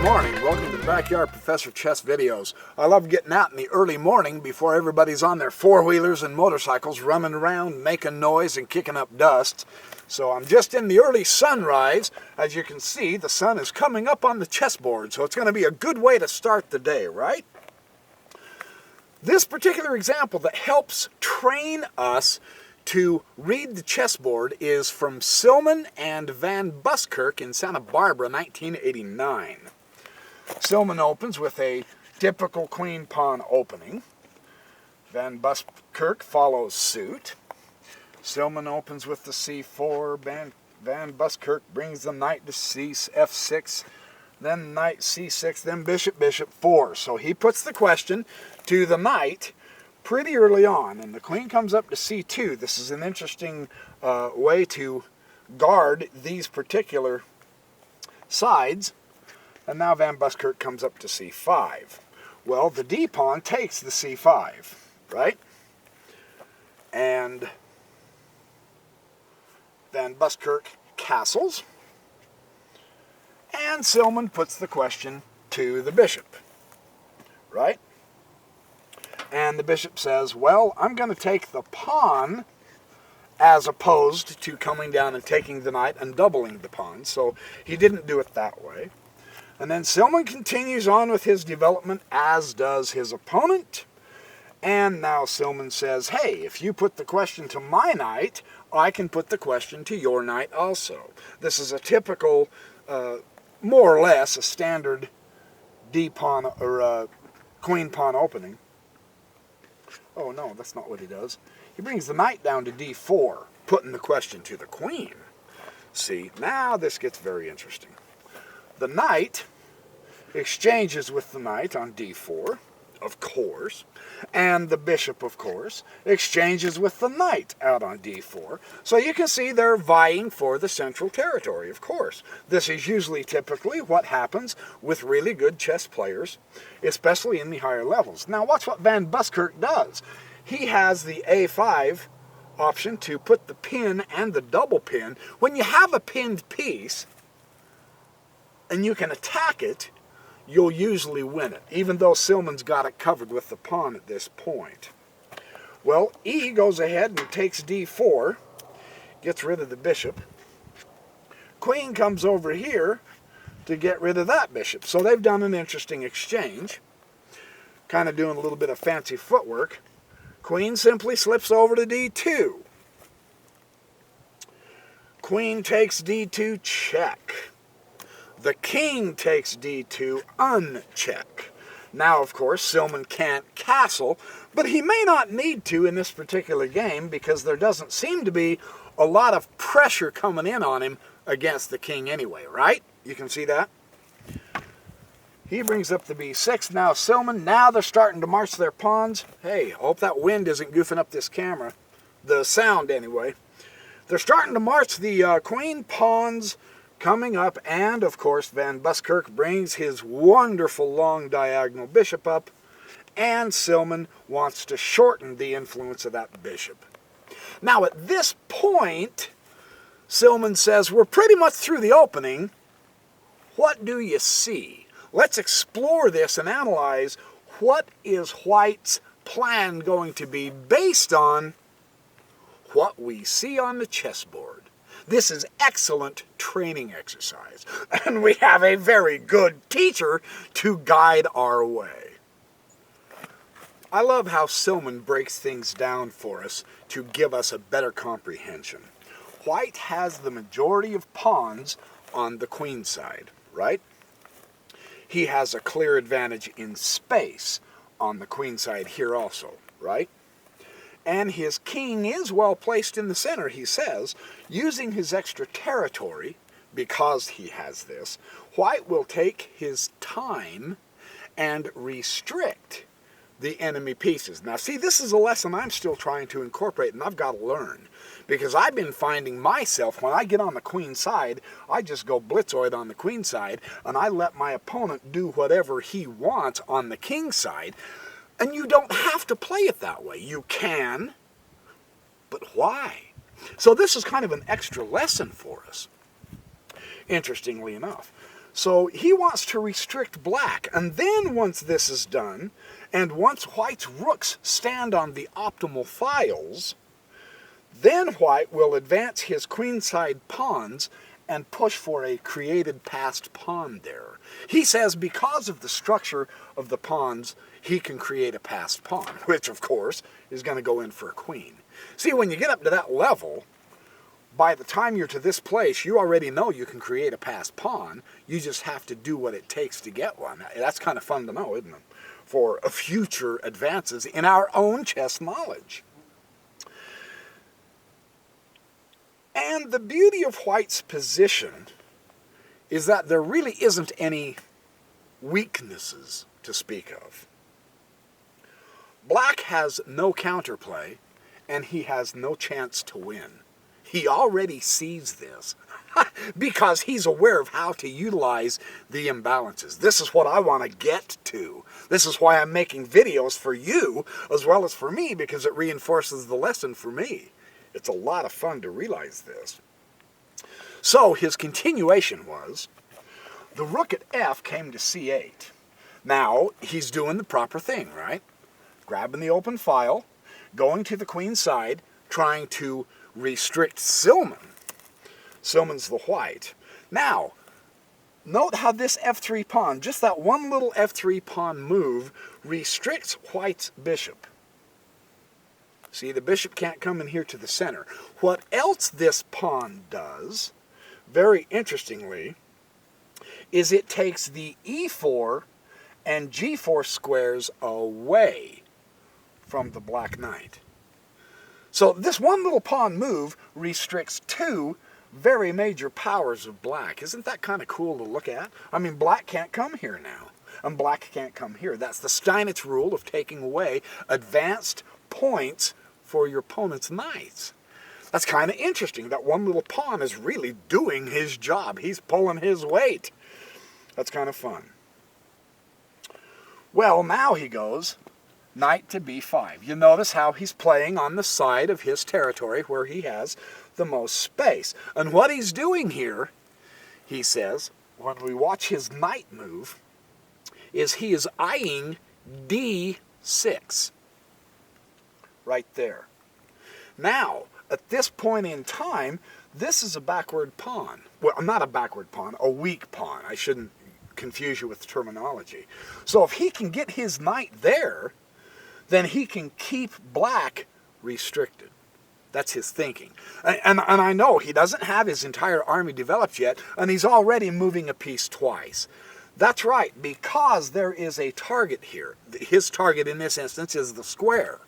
morning. Welcome to the Backyard Professor Chess videos. I love getting out in the early morning before everybody's on their four-wheelers and motorcycles running around, making noise and kicking up dust. So I'm just in the early sunrise. As you can see, the sun is coming up on the chessboard, so it's going to be a good way to start the day, right? This particular example that helps train us to read the chessboard is from Silman and Van Buskirk in Santa Barbara, 1989. Silman opens with a typical queen-pawn opening. Van Buskirk follows suit. Silman opens with the c4. Van Buskirk brings the knight to f6, then knight c6, then bishop, bishop 4. So he puts the question to the knight pretty early on, and the queen comes up to c2. This is an interesting way to guard these particular sides. And now Van Buskirk comes up to c5. Well, the d-pawn takes the c5, right? And Van Buskirk castles. And Silman puts the question to the bishop, right? And the bishop says, well, I'm going to take the pawn as opposed to coming down and taking the knight and doubling the pawn. So he didn't do it that way. And then Silman continues on with his development, as does his opponent. And now Silman says, hey, if you put the question to my knight, I can put the question to your knight also. This is a typical, more or less, a standard d-pawn or queen-pawn opening. Oh, no, that's not what he does. He brings the knight down to d4, putting the question to the queen. See, now this gets very interesting. The knight exchanges with the knight on d4, of course, and the bishop, of course, exchanges with the knight out on d4. So you can see they're vying for the central territory, of course. This is usually typically what happens with really good chess players, especially in the higher levels. Now watch what Van Buskirk does. He has the a5 option to put the pin and the double pin. When you have a pinned piece and you can attack it, you'll usually win it, even though Silman's got it covered with the pawn at this point. Well, E goes ahead and takes d4, gets rid of the bishop. Queen comes over here to get rid of that bishop. So they've done an interesting exchange, kind of doing a little bit of fancy footwork. Queen simply slips over to d2. Queen takes d2, check. The king takes d2, uncheck. Now, of course, Silman can't castle, but he may not need to in this particular game because there doesn't seem to be a lot of pressure coming in on him against the king anyway, right? You can see that? He brings up the b6. Now Silman, now they're starting to march their pawns. Hey, hope that wind isn't goofing up this camera. The sound, anyway. They're starting to march the queen pawns coming up, and of course Van Buskirk brings his wonderful long diagonal bishop up, and Silman wants to shorten the influence of that bishop. Now at this point, Silman says, we're pretty much through the opening. What do you see? Let's explore this and analyze what is White's plan going to be based on what we see on the chessboard. This is excellent training exercise, and we have a very good teacher to guide our way. I love how Silman breaks things down for us to give us a better comprehension. White has the majority of pawns on the queen side, right? He has a clear advantage in space on the queen side here also, right? And his king is well placed in the center, he says. Using his extra territory, because he has this, White will take his time and restrict the enemy pieces. Now see, this is a lesson I'm still trying to incorporate, and I've got to learn. Because I've been finding myself, when I get on the queen side, I just go blitzoid on the queen side, and I let my opponent do whatever he wants on the king side. And you don't have to play it that way. You can, but why? So this is kind of an extra lesson for us, interestingly enough. So he wants to restrict black. And then once this is done, and once white's rooks stand on the optimal files, then white will advance his queenside pawns and push for a created passed pawn there. He says because of the structure of the pawns, he can create a passed pawn, which of course is going to go in for a queen. See, when you get up to that level, by the time you're to this place, you already know you can create a passed pawn. You just have to do what it takes to get one. That's kind of fun to know, isn't it? For future advances in our own chess knowledge. And the beauty of white's position is that there really isn't any weaknesses to speak of. Black has no counterplay, and he has no chance to win. He already sees this because he's aware of how to utilize the imbalances. This is what I want to get to. This is why I'm making videos for you as well as for me, because it reinforces the lesson for me. It's a lot of fun to realize this. So his continuation was, the rook at f came to c8. Now he's doing the proper thing, right? Grabbing the open file, going to the queen side, trying to restrict Silman. Silman's the white. Now, note how this f3 pawn, just that one little f3 pawn move, restricts white's bishop. See, the bishop can't come in here to the center. What else this pawn does, very interestingly, is it takes the e4 and g4 squares away from the black knight. So this one little pawn move restricts two very major powers of black. Isn't that kind of cool to look at? I mean, black can't come here now, and black can't come here. That's the Steinitz rule of taking away advanced points for your opponent's knights. That's kind of interesting. That one little pawn is really doing his job. He's pulling his weight. That's kind of fun. Well, now he goes knight to b5. You notice how he's playing on the side of his territory where he has the most space. And what he's doing here, he says, when we watch his knight move, is he is eyeing d6. Right there. Now, at this point in time, this is a backward pawn. Well, not a backward pawn, a weak pawn. I shouldn't confuse you with the terminology. So if he can get his knight there, then he can keep black restricted. That's his thinking. And I know he doesn't have his entire army developed yet, and he's already moving a piece twice. That's right, because there is a target here. His target in this instance is the square.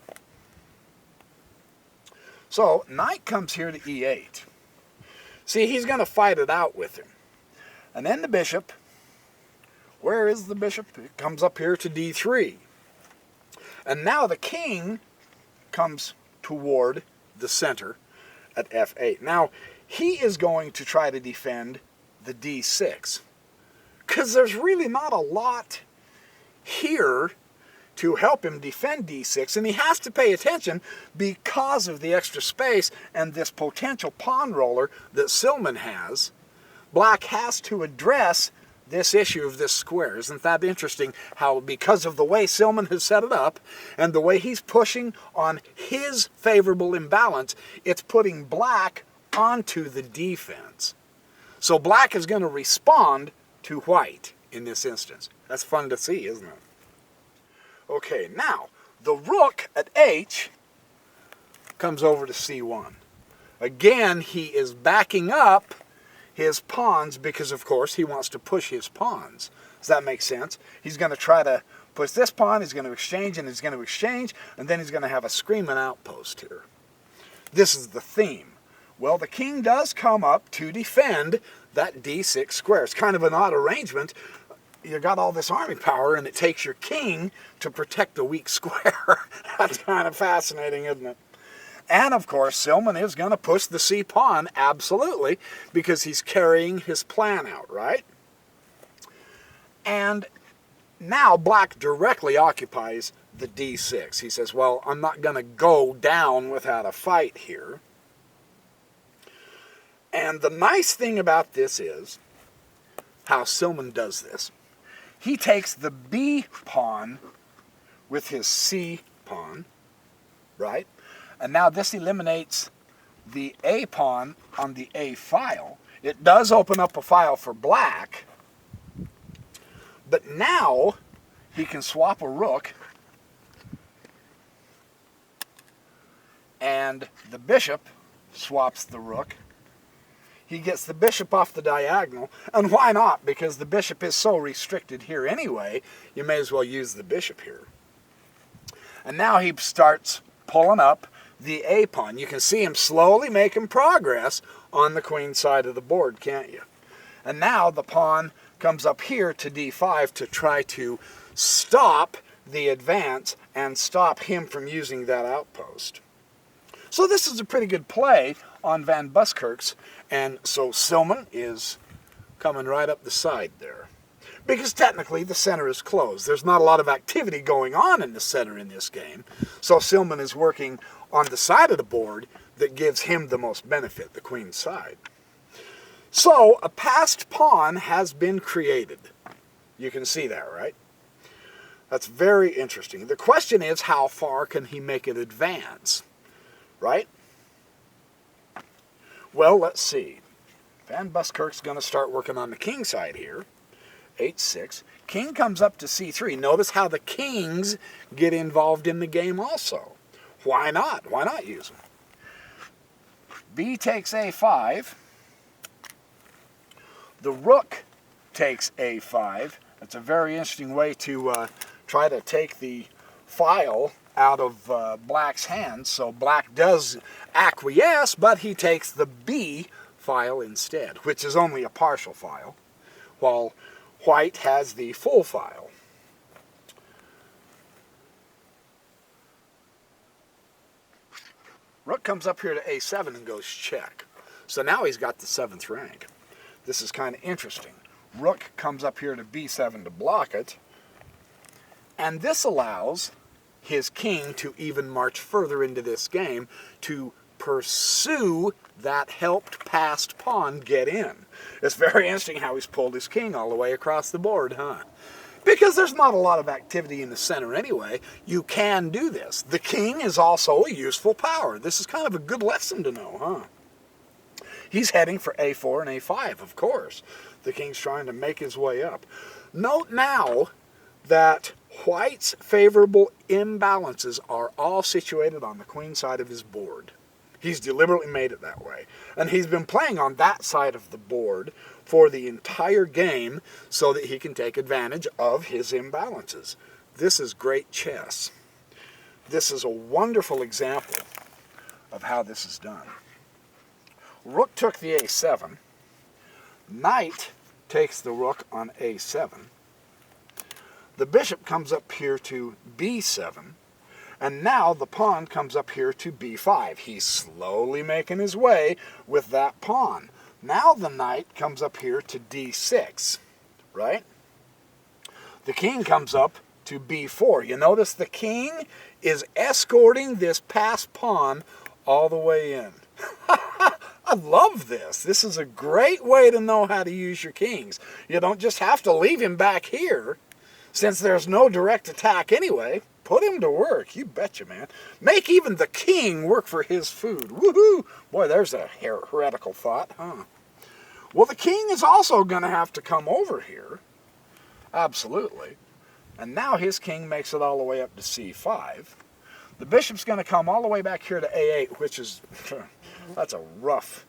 So knight comes here to e8. See, he's going to fight it out with him. And then the bishop, where is the bishop? It comes up here to d3. And now the king comes toward the center at f8. Now, he is going to try to defend the d6, because there's really not a lot here to help him defend d6, and he has to pay attention because of the extra space and this potential pawn roller that Silman has. Black has to address this issue of this square. Isn't that interesting how, because of the way Silman has set it up and the way he's pushing on his favorable imbalance, it's putting black onto the defense. So black is going to respond to white in this instance. That's fun to see, isn't it? Okay, now, the rook at h comes over to c1. Again, he is backing up his pawns because, of course, he wants to push his pawns. Does that make sense? He's going to try to push this pawn, he's going to exchange, and he's going to exchange, and then he's going to have a screaming outpost here. This is the theme. Well, the king does come up to defend that d6 square. It's kind of an odd arrangement. You got all this army power, and it takes your king to protect the weak square. That's kind of fascinating, isn't it? And, of course, Silman is going to push the c-pawn, absolutely, because he's carrying his plan out, right? And now black directly occupies the d6. He says, well, I'm not going to go down without a fight here. And the nice thing about this is how Silman does this. He takes the B pawn with his C pawn, right? And now this eliminates the A pawn on the A file. It does open up a file for black, but now he can swap a rook, and the bishop swaps the rook. He gets the bishop off the diagonal, and why not? Because the bishop is so restricted here anyway, you may as well use the bishop here. And now he starts pulling up the A pawn. You can see him slowly making progress on the queen side of the board, can't you? And now the pawn comes up here to D5 to try to stop the advance and stop him from using that outpost. So this is a pretty good play on Van Buskirk's, and so Silman is coming right up the side there. Because technically the center is closed. There's not a lot of activity going on in the center in this game, so Silman is working on the side of the board that gives him the most benefit, the queen side. So a passed pawn has been created. You can see that, right? That's very interesting. The question is, how far can he make it advance? Right? Well, let's see. Van Buskirk's going to start working on the king side here. H6. King comes up to C3. Notice how the kings get involved in the game also. Why not? Why not use them? B takes A5. The rook takes A5. That's a very interesting way to try to take the file out of black's hands. So black does acquiesce, but he takes the B file instead, which is only a partial file, while white has the full file. Rook comes up here to A7 and goes check. So now he's got the 7th rank. This is kind of interesting. Rook comes up here to B7 to block it, and this allows his king to even march further into this game to pursue that helped passed pawn get in. It's very interesting how he's pulled his king all the way across the board, huh? Because there's not a lot of activity in the center anyway. You can do this. The king is also a useful power. This is kind of a good lesson to know, huh? He's heading for A4 and A5, of course. The king's trying to make his way up. Note now that white's favorable imbalances are all situated on the queen side of his board. He's deliberately made it that way. And he's been playing on that side of the board for the entire game so that he can take advantage of his imbalances. This is great chess. This is a wonderful example of how this is done. Rook took the A7. Knight takes the rook on A7. The bishop comes up here to B7. And now the pawn comes up here to B5. He's slowly making his way with that pawn. Now the knight comes up here to D6, right? The king comes up to B4. You notice the king is escorting this passed pawn all the way in. I love this. This is a great way to know how to use your kings. You don't just have to leave him back here, since there's no direct attack anyway. Put him to work, you betcha, man. Make even the king work for his food. Woohoo! Boy, there's a heretical thought, huh? Well, the king is also going to have to come over here. Absolutely. And now his king makes it all the way up to C5. The bishop's going to come all the way back here to A8, which is, that's a rough...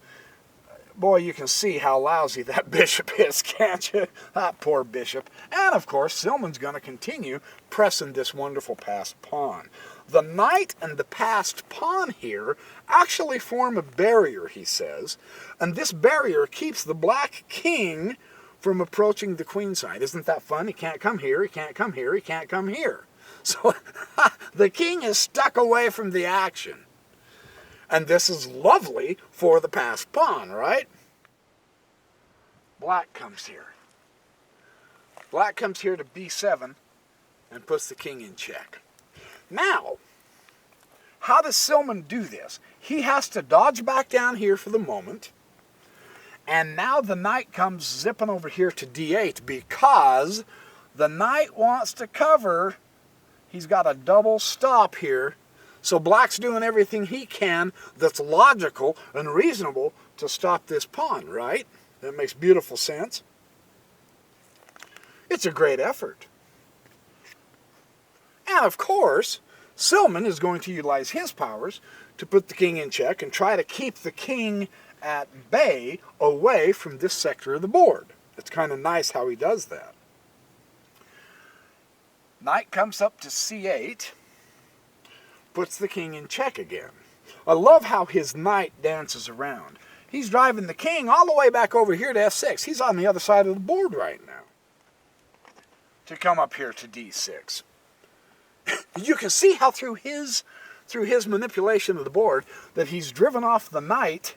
Boy, you can see how lousy that bishop is, can't you? That poor bishop. And, of course, Silman's going to continue pressing this wonderful passed pawn. The knight and the passed pawn here actually form a barrier, he says, and this barrier keeps the black king from approaching the queen side. Isn't that fun? He can't come here, he can't come here, he can't come here. So the king is stuck away from the action. And this is lovely for the passed pawn, right? Black comes here. Black comes here to B7 and puts the king in check. Now, how does Silman do this? He has to dodge back down here for the moment, And now the knight comes zipping over here to d8 because the knight wants to cover. He's got a double stop here. So black's doing everything he can that's logical and reasonable to stop this pawn, right? That makes beautiful sense. It's a great effort. And of course, Silman is going to utilize his powers to put the king in check and try to keep the king at bay away from this sector of the board. It's kind of nice how he does that. Knight comes up to c8, puts the king in check again. I love how his knight dances around. He's driving the king all the way back over here to f6. He's on the other side of the board right now. To come up here to d6. You can see how through his manipulation of the board that he's driven off the knight,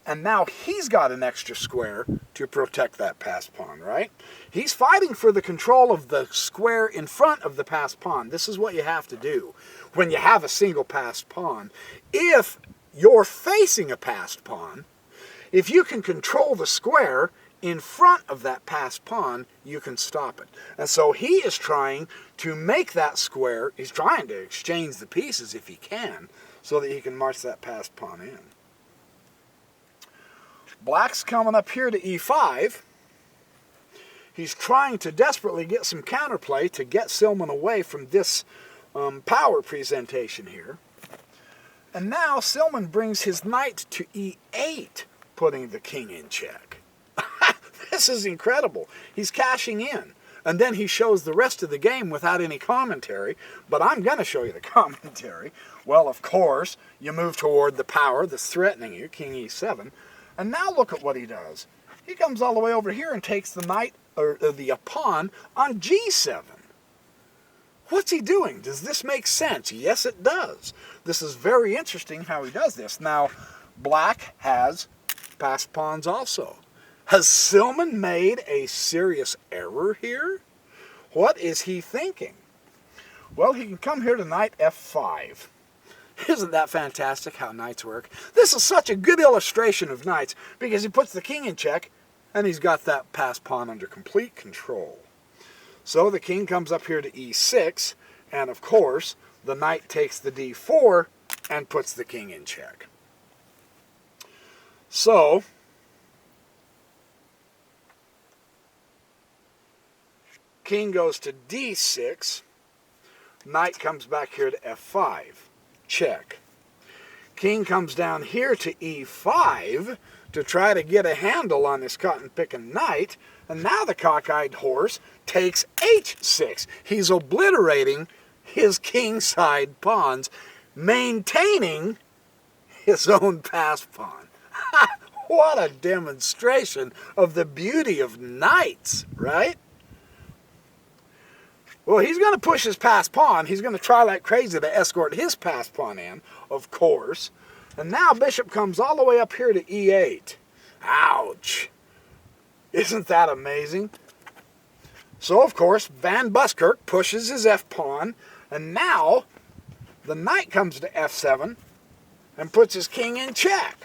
and now he's got an extra square to protect that passed pawn, right? He's fighting for the control of the square in front of the passed pawn. This is what you have to do when you have a single passed pawn. If you're facing a passed pawn, if you can control the square in front of that passed pawn, you can stop it. And so he is trying to make that square, he's trying to exchange the pieces if he can, so that he can march that passed pawn in. Black's coming up here to e5. He's trying to desperately get some counterplay to get Silman away from this power presentation here. And now Silman brings his knight to e8, putting the king in check. This is incredible. He's cashing in. And then he shows the rest of the game without any commentary. But I'm going to show you the commentary. Well, of course, you move toward the power that's threatening you, king e7. And now look at what he does. He comes all the way over here and takes the knight, or the pawn, on g7. What's he doing? Does this make sense? Yes, it does. This is very interesting how he does this. Now, black has passed pawns also. Has Silman made a serious error here? What is he thinking? Well, he can come here to knight f5. Isn't that fantastic how knights work? This is such a good illustration of knights because he puts the king in check and he's got that passed pawn under complete control. So the king comes up here to e6, and of course the knight takes the d4 and puts the king in check. So king goes to d6, knight comes back here to f5, check. King comes down here to e5 to try to get a handle on this cotton-picking knight, and now the cockeyed horse takes h6. He's obliterating his king-side pawns, maintaining his own passed pawn. What a demonstration of the beauty of knights, right? Well, he's going to push his passed pawn. He's going to try like crazy to escort his passed pawn in, of course. And now bishop comes all the way up here to e8. Ouch. Isn't that amazing? So, of course, Van Buskirk pushes his f-pawn. And now the knight comes to f7 and puts his king in check.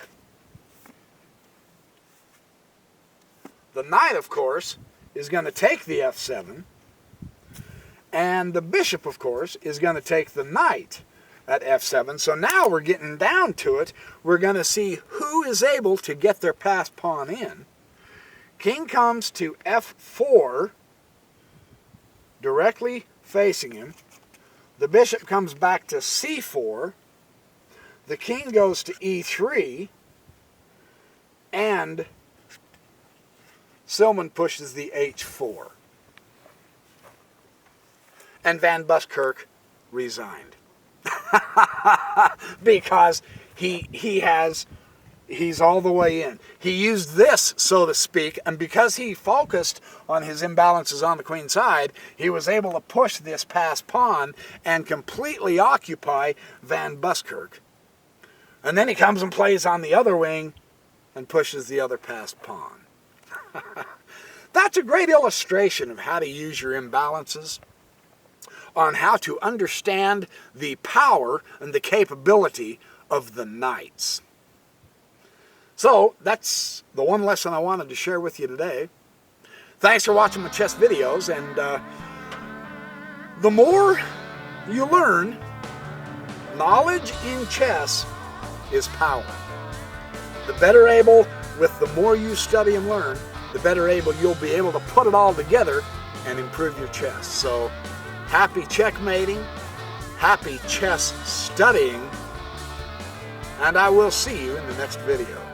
The knight, of course, is going to take the f7. And the bishop, of course, is going to take the knight at f7. So now we're getting down to it. We're going to see who is able to get their passed pawn in. King comes to f4, directly facing him. The bishop comes back to c4. The king goes to e3. And Silman pushes the h4. And Van Buskirk resigned. Because he's all the way in. He used this, so to speak, and because he focused on his imbalances on the queen side, he was able to push this passed pawn and completely occupy Van Buskirk. And then he comes and plays on the other wing and pushes the other passed pawn. That's a great illustration of how to use your imbalances, on how to understand the power and the capability of the knights. So that's the one lesson I wanted to share with you today. Thanks for watching my chess videos, and the more you learn, knowledge in chess is power. The better able, with the more you study and learn, the better able you'll be able to put it all together and improve your chess. So happy checkmating, happy chess studying, and I will see you in the next video.